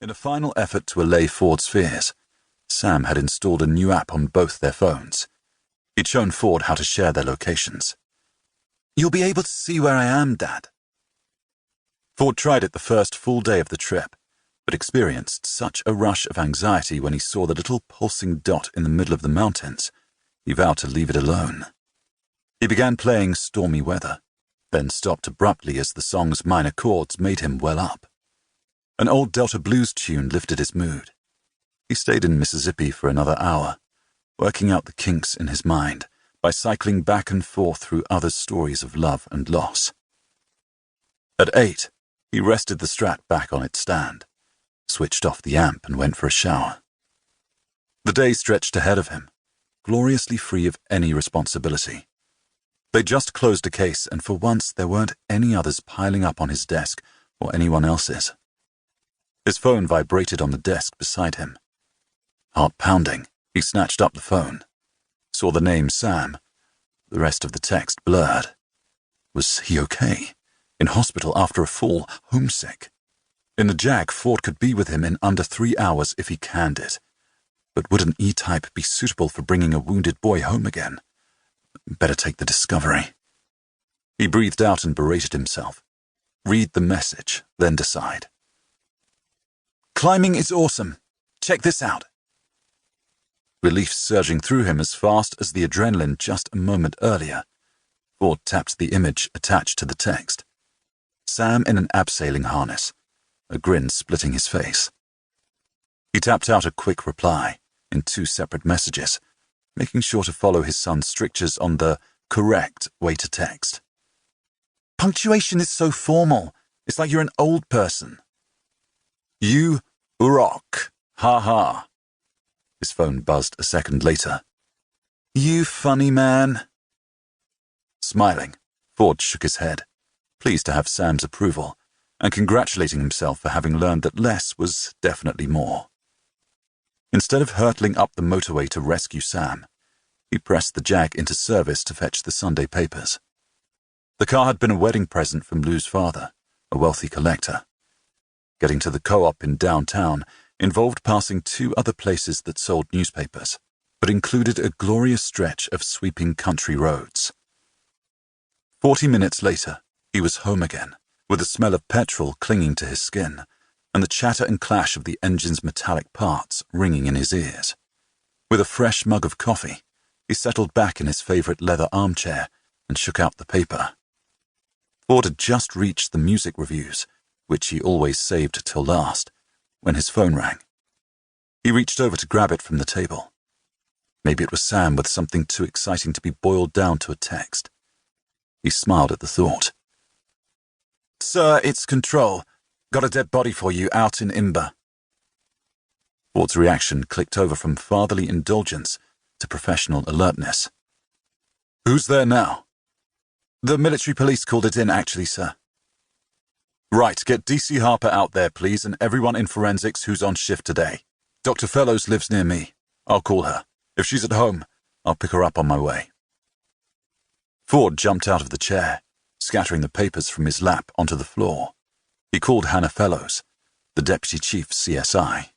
In a final effort to allay Ford's fears, Sam had installed a new app on both their phones. He'd shown Ford how to share their locations. "You'll be able to see where I am, Dad." Ford tried it the first full day of the trip, but experienced such a rush of anxiety when he saw the little pulsing dot in the middle of the mountains, he vowed to leave it alone. He began playing Stormy Weather, then stopped abruptly as the song's minor chords made him well up. An old Delta blues tune lifted his mood. He stayed in Mississippi for another hour, working out the kinks in his mind by cycling back and forth through others' stories of love and loss. At 8, he rested the Strat back on its stand, switched off the amp and went for a shower. The day stretched ahead of him, gloriously free of any responsibility. They just closed a case, and for once there weren't any others piling up on his desk or anyone else's. His phone vibrated on the desk beside him. Heart pounding, he snatched up the phone, saw the name Sam, the rest of the text blurred. Was he okay? In hospital after a fall, homesick? In the Jag, Ford could be with him in under 3 hours if he canned it. But would an E-type be suitable for bringing a wounded boy home again? Better take the Discovery. He breathed out and berated himself. Read the message, then decide. "Climbing is awesome. Check this out." Relief surging through him as fast as the adrenaline just a moment earlier, Ford tapped the image attached to the text. Sam in an abseiling harness, a grin splitting his face. He tapped out a quick reply in 2 separate messages, making sure to follow his son's strictures on the correct way to text. "Punctuation is so formal. It's like you're an old person." "You rock. Ha ha." His phone buzzed a second later. "You funny man." Smiling, Ford shook his head, pleased to have Sam's approval, and congratulating himself for having learned that less was definitely more. Instead of hurtling up the motorway to rescue Sam, he pressed the Jag into service to fetch the Sunday papers. The car had been a wedding present from Lou's father, a wealthy collector. Getting to the co-op in downtown involved passing 2 other places that sold newspapers, but included a glorious stretch of sweeping country roads. 40 minutes later, he was home again, with the smell of petrol clinging to his skin, and the chatter and clash of the engine's metallic parts ringing in his ears. With a fresh mug of coffee, he settled back in his favorite leather armchair and shook out the paper. Ford had just reached the music reviews, which he always saved till last, when his phone rang. He reached over to grab it from the table. Maybe it was Sam with something too exciting to be boiled down to a text. He smiled at the thought. "Sir, it's Control. Got a dead body for you out in Imber." Ford's reaction clicked over from fatherly indulgence to professional alertness. "Who's there now?" "The military police called it in, actually, sir." "Right, get DC Harper out there, please, and everyone in forensics who's on shift today. Dr. Fellows lives near me. I'll call her. If she's at home, I'll pick her up on my way." Ford jumped out of the chair, scattering the papers from his lap onto the floor. He called Hannah Fellows, the deputy chief CSI.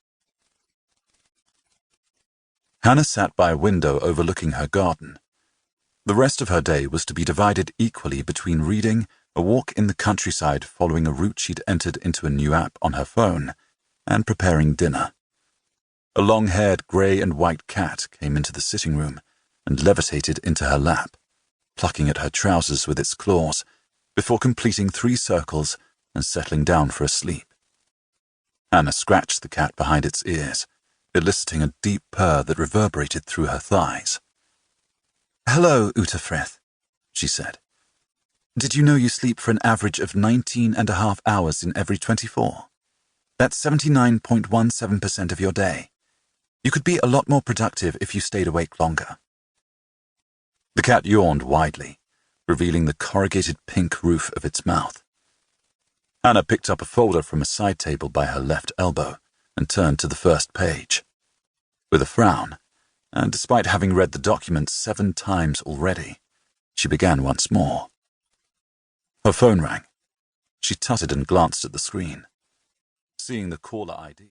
Hannah sat by a window overlooking her garden. The rest of her day was to be divided equally between reading, a walk in the countryside following a route she'd entered into a new app on her phone, and preparing dinner. A long-haired grey and white cat came into the sitting room and levitated into her lap, plucking at her trousers with its claws, before completing 3 circles and settling down for a sleep. Hannah scratched the cat behind its ears, eliciting a deep purr that reverberated through her thighs. "Hello, Utafrith," she said. "Did you know you sleep for an average of 19.5 hours in every 24? That's 79.17% of your day. You could be a lot more productive if you stayed awake longer." The cat yawned widely, revealing the corrugated pink roof of its mouth. Hannah picked up a folder from a side table by her left elbow and turned to the first page. With a frown, and despite having read the document 7 times already, she began once more. Her phone rang. She tutted and glanced at the screen. Seeing the caller ID.